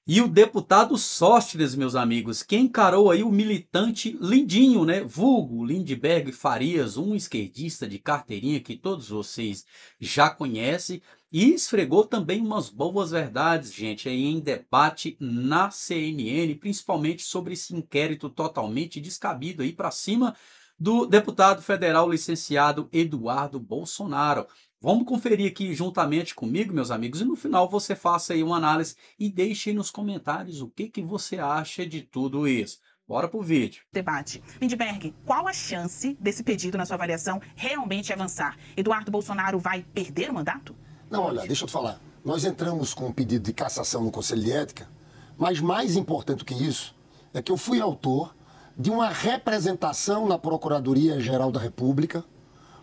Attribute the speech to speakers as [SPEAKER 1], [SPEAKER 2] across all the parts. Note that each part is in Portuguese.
[SPEAKER 1] E o deputado Sóstenes, meus amigos, que encarou aí o militante Lindinho, né? Vulgo Lindbergh Farias, um esquerdista de carteirinha que todos vocês já conhecem, e esfregou também umas boas verdades, gente, aí em debate na CNN, principalmente sobre esse inquérito totalmente descabido aí para cima do deputado federal licenciado Eduardo Bolsonaro. Vamos conferir aqui juntamente comigo, meus amigos, e no final você faça aí uma análise e deixe aí nos comentários o que você acha de tudo isso. Bora pro vídeo.
[SPEAKER 2] Debate. Lindbergh, qual a chance desse pedido, na sua avaliação, realmente avançar? Eduardo Bolsonaro vai perder o mandato?
[SPEAKER 3] Não, olha, deixa eu te falar. Nós entramos com um pedido de cassação no Conselho de Ética, mas mais importante do que isso é que eu fui autor de uma representação na Procuradoria-Geral da República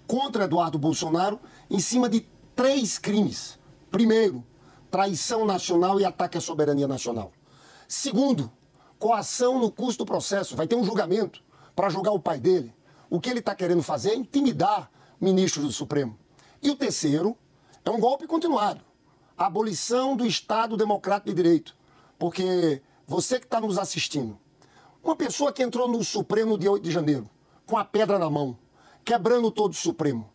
[SPEAKER 3] contra Eduardo Bolsonaro em cima de 3 crimes. Primeiro, traição nacional e ataque à soberania nacional. Segundo, coação no curso do processo. Vai ter um julgamento para julgar o pai dele. O que ele está querendo fazer é intimidar ministros do Supremo. E o terceiro é um golpe continuado. A abolição do Estado Democrático de Direito. Porque você que está nos assistindo, uma pessoa que entrou no Supremo dia 8 de janeiro, com a pedra na mão, quebrando todo o Supremo.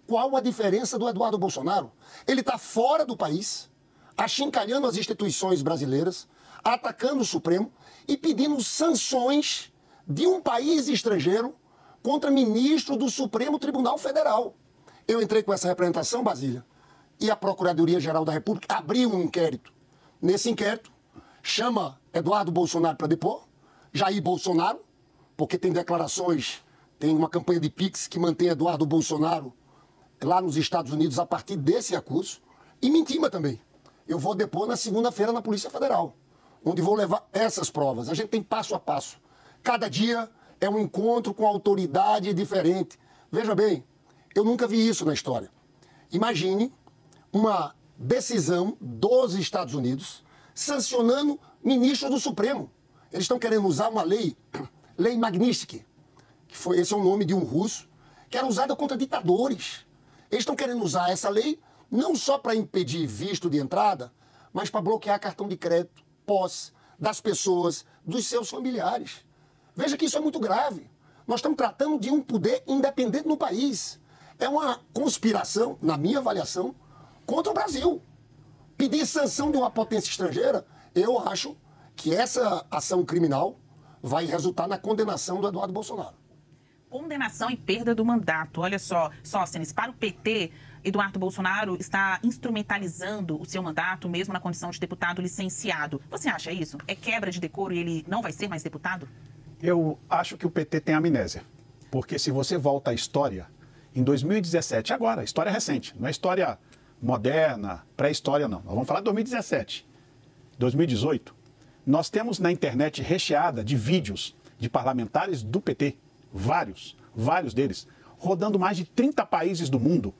[SPEAKER 3] Qual a diferença do Eduardo Bolsonaro? Ele está fora do país, achincalhando as instituições brasileiras, atacando o Supremo e pedindo sanções de um país estrangeiro contra ministro do Supremo Tribunal Federal. Eu entrei com essa representação, Basília, e a Procuradoria-Geral da República abriu um inquérito. Nesse inquérito, chama Eduardo Bolsonaro para depor, Jair Bolsonaro, porque tem declarações, tem uma campanha de Pix que mantém Eduardo Bolsonaro lá nos Estados Unidos a partir desse acuso, e me intima também. Eu vou depor na segunda-feira na Polícia Federal, onde vou levar essas provas. A gente tem passo a passo. Cada dia é um encontro com autoridade diferente. Veja bem, eu nunca vi isso na história. Imagine uma decisão dos Estados Unidos sancionando ministro do Supremo. Eles estão querendo usar uma lei Magnitsky, esse é o nome de um russo, que era usada contra ditadores. Eles estão querendo usar essa lei não só para impedir visto de entrada, mas para bloquear cartão de crédito, posse das pessoas, dos seus familiares. Veja que isso é muito grave. Nós estamos tratando de um poder independente no país. É uma conspiração, na minha avaliação, contra o Brasil. Pedir sanção de uma potência estrangeira, eu acho que essa ação criminal vai resultar na condenação do Eduardo Bolsonaro.
[SPEAKER 2] Condenação e perda do mandato. Olha só, Sóstenes, para o PT, Eduardo Bolsonaro está instrumentalizando o seu mandato, mesmo na condição de deputado licenciado. Você acha isso? É quebra de decoro e ele não vai ser mais deputado?
[SPEAKER 4] Eu acho que o PT tem amnésia. Porque se você volta à história, em 2017, agora, história recente, não é história moderna, pré-história não. Nós vamos falar de 2017, 2018. Nós temos na internet recheada de vídeos de parlamentares do PT, vários deles, rodando mais de 30 países do mundo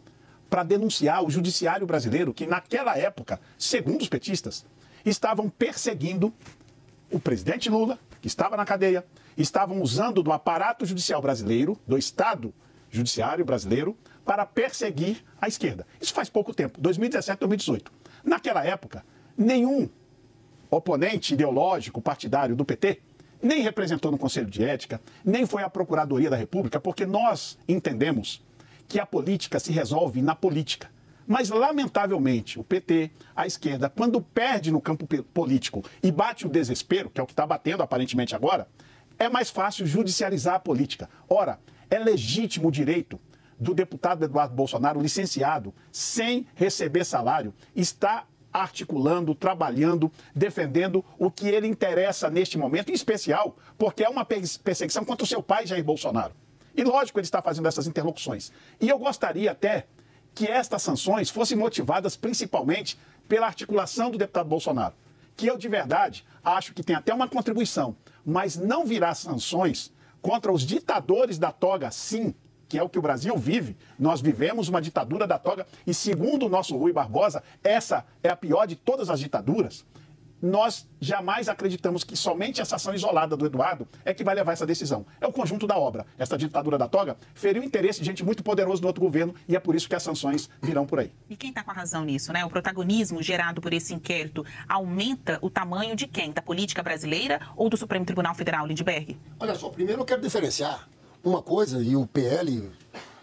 [SPEAKER 4] para denunciar o judiciário brasileiro que naquela época, segundo os petistas, estavam perseguindo o presidente Lula, que estava na cadeia, estavam usando do aparato judicial brasileiro, do Estado judiciário brasileiro, para perseguir a esquerda. Isso faz pouco tempo, 2017, 2018. Naquela época, nenhum oponente ideológico, partidário do PT, nem representou no Conselho de Ética, nem foi à Procuradoria da República, porque nós entendemos que a política se resolve na política. Mas, lamentavelmente, o PT, a esquerda, quando perde no campo político e bate o desespero, que é o que está batendo aparentemente agora, é mais fácil judicializar a política. Ora, é legítimo o direito do deputado Eduardo Bolsonaro, licenciado, sem receber salário, está articulando, trabalhando, defendendo o que ele interessa neste momento, em especial porque é uma perseguição contra o seu pai, Jair Bolsonaro. E lógico ele está fazendo essas interlocuções. E eu gostaria até que estas sanções fossem motivadas principalmente pela articulação do deputado Bolsonaro, que eu de verdade acho que tem até uma contribuição, mas não virá sanções contra os ditadores da toga, sim, que é o que o Brasil vive. Nós vivemos uma ditadura da toga e, segundo o nosso Rui Barbosa, essa é a pior de todas as ditaduras. nós jamais acreditamos que somente essa ação isolada do Eduardo é que vai levar essa decisão. É o conjunto da obra. Essa ditadura da toga feriu o interesse de gente muito poderosa do outro governo e é por isso que as sanções virão por aí.
[SPEAKER 2] E quem está com a razão nisso, né? O protagonismo gerado por esse inquérito aumenta o tamanho de quem? Da política brasileira ou do Supremo Tribunal Federal, Lindbergh?
[SPEAKER 3] Olha só, primeiro eu quero diferenciar uma coisa, e o PL,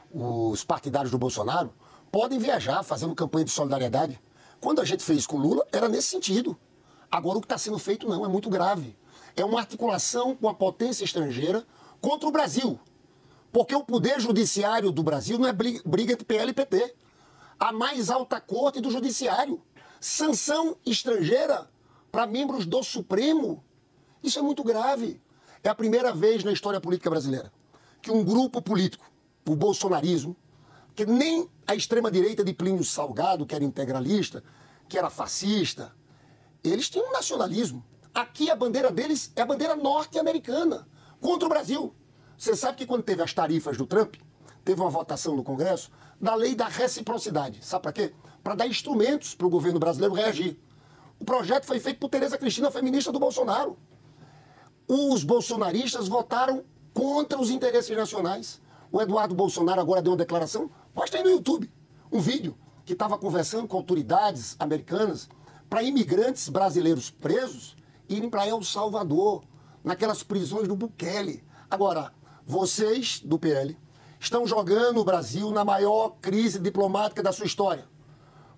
[SPEAKER 3] os partidários do Bolsonaro, podem viajar fazendo campanha de solidariedade. Quando a gente fez com Lula, era nesse sentido. Agora o que está sendo feito não, é muito grave. É uma articulação com a potência estrangeira contra o Brasil. Porque o poder judiciário do Brasil não é briga entre PL e PT. A mais alta corte do judiciário. Sanção estrangeira para membros do Supremo. Isso é muito grave. É a primeira vez na história política brasileira que um grupo político, o bolsonarismo, que nem a extrema-direita de Plínio Salgado, que era integralista, que era fascista, eles tinham um nacionalismo. Aqui a bandeira deles é a bandeira norte-americana, contra o Brasil. Você sabe que quando teve as tarifas do Trump, teve uma votação no Congresso da lei da reciprocidade. Sabe para quê? Para dar instrumentos para o governo brasileiro reagir. O projeto foi feito por Tereza Cristina, feminista do Bolsonaro. Os bolsonaristas votaram contra os interesses nacionais. O Eduardo Bolsonaro agora deu uma declaração, posta aí no YouTube, um vídeo que estava conversando com autoridades americanas para imigrantes brasileiros presos irem para El Salvador, naquelas prisões do Bukele. Agora, vocês do PL estão jogando o Brasil na maior crise diplomática da sua história.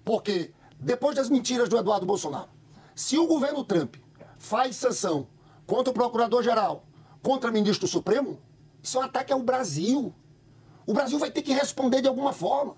[SPEAKER 3] Porque, depois das mentiras do Eduardo Bolsonaro, se o governo Trump faz sanção contra o Procurador-Geral, contra o Ministro Supremo, isso é um ataque ao Brasil. O Brasil vai ter que responder de alguma forma.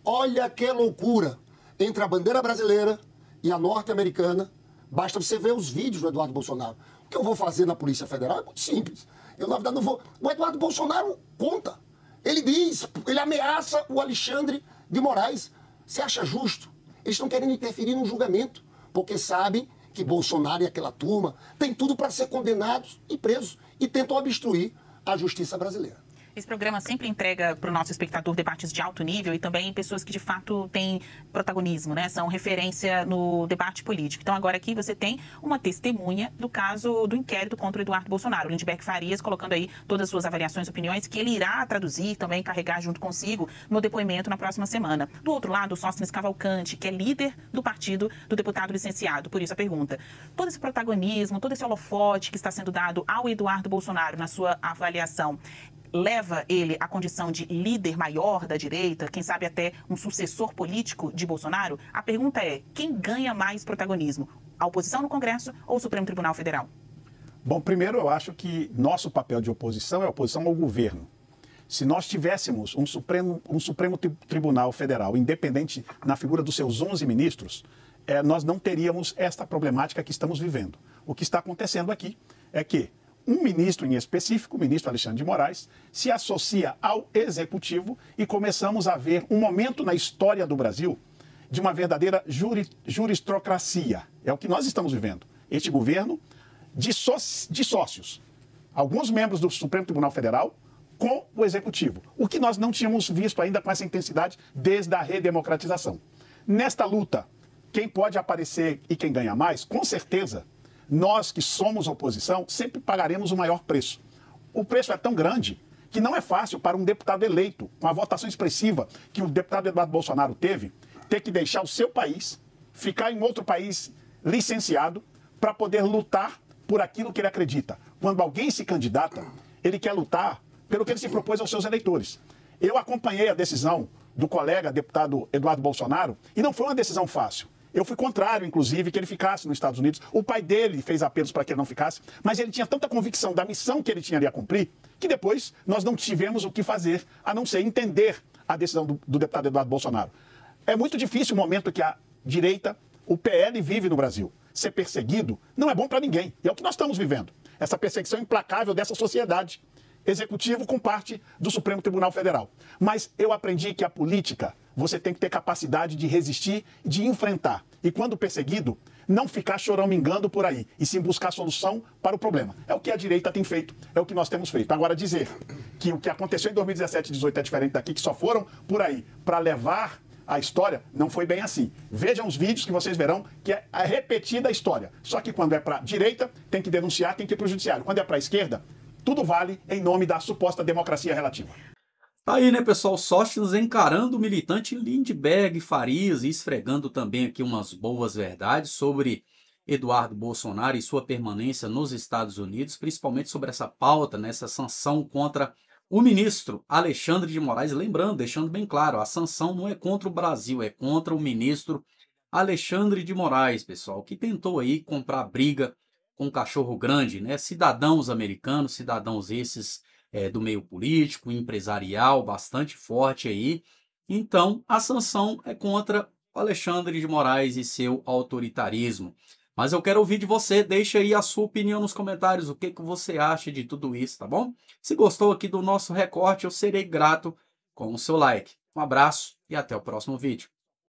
[SPEAKER 3] Olha que loucura entre a bandeira brasileira e a norte-americana. Basta você ver os vídeos do Eduardo Bolsonaro. O que eu vou fazer na Polícia Federal é muito simples. Eu, na verdade, não vou... O Eduardo Bolsonaro conta. Ele diz, ele ameaça o Alexandre de Moraes. Você acha justo? Eles estão querendo interferir no julgamento, porque sabem que Bolsonaro e aquela turma têm tudo para ser condenados e presos e tentam obstruir a justiça brasileira.
[SPEAKER 2] Esse programa sempre entrega para o nosso espectador debates de alto nível e também pessoas que de fato têm protagonismo, né? São referência no debate político. Então agora aqui você tem uma testemunha do caso do inquérito contra o Eduardo Bolsonaro, Lindbergh Farias, colocando aí todas as suas avaliações e opiniões que ele irá traduzir, também carregar junto consigo no depoimento na próxima semana. Do outro lado, o Sóstenes Cavalcante, que é líder do partido do deputado licenciado. Por isso a pergunta, todo esse protagonismo, todo esse holofote que está sendo dado ao Eduardo Bolsonaro na sua avaliação, leva ele à condição de líder maior da direita, quem sabe até um sucessor político de Bolsonaro? A pergunta é, quem ganha mais protagonismo? A oposição no Congresso ou o Supremo Tribunal Federal?
[SPEAKER 4] Bom, primeiro eu acho que nosso papel de oposição é oposição ao governo. Se nós tivéssemos um Supremo Tribunal Federal independente na figura dos seus 11 ministros, nós não teríamos esta problemática que estamos vivendo. O que está acontecendo aqui é que um ministro em específico, o ministro Alexandre de Moraes, se associa ao executivo e começamos a ver um momento na história do Brasil de uma verdadeira juristocracia. É o que nós estamos vivendo. Este governo de sócios. Alguns membros do Supremo Tribunal Federal com o executivo. O que nós não tínhamos visto ainda com essa intensidade desde a redemocratização. Nesta luta, quem pode aparecer e quem ganha mais, com certeza, nós que somos oposição, sempre pagaremos o maior preço. O preço é tão grande que não é fácil para um deputado eleito, com a votação expressiva que o deputado Eduardo Bolsonaro teve, ter que deixar o seu país, ficar em outro país licenciado, para poder lutar por aquilo que ele acredita. Quando alguém se candidata, ele quer lutar pelo que ele se propôs aos seus eleitores. Eu acompanhei a decisão do colega deputado Eduardo Bolsonaro e não foi uma decisão fácil. Eu fui contrário, inclusive, que ele ficasse nos Estados Unidos. O pai dele fez apelos para que ele não ficasse, mas ele tinha tanta convicção da missão que ele tinha ali a cumprir, que depois nós não tivemos o que fazer, a não ser entender a decisão do deputado Eduardo Bolsonaro. É muito difícil o momento que a direita, o PL, vive no Brasil. Ser perseguido não é bom para ninguém. E é o que nós estamos vivendo. Essa perseguição implacável dessa sociedade. Executivo com parte do Supremo Tribunal Federal. Mas eu aprendi que a política, você tem que ter capacidade de resistir, de enfrentar. E quando perseguido, não ficar choramingando por aí, e sim buscar solução para o problema. É o que a direita tem feito, é o que nós temos feito. Agora, dizer que o que aconteceu em 2017 e 2018 é diferente daqui, que só foram por aí para levar a história não foi bem assim. Vejam os vídeos que vocês verão que é a repetida história. Só que quando é para direita, tem que denunciar, tem que ir para o judiciário. Quando é para a esquerda, tudo vale em nome da suposta democracia relativa.
[SPEAKER 1] Tá aí, né, pessoal? Sóstenes encarando o militante Lindbergh Farias e esfregando também aqui umas boas verdades sobre Eduardo Bolsonaro e sua permanência nos Estados Unidos, principalmente sobre essa pauta, nessa sanção contra o ministro Alexandre de Moraes. Lembrando, deixando bem claro, a sanção não é contra o Brasil, é contra o ministro Alexandre de Moraes, pessoal, que tentou aí comprar briga com um cachorro grande, né? Cidadãos americanos, cidadãos esses do meio político, empresarial, bastante forte aí. Então, a sanção é contra o Alexandre de Moraes e seu autoritarismo. Mas eu quero ouvir de você, deixa aí a sua opinião nos comentários, o que você acha de tudo isso, tá bom? Se gostou aqui do nosso recorte, eu serei grato com o seu like. Um abraço e até o próximo vídeo.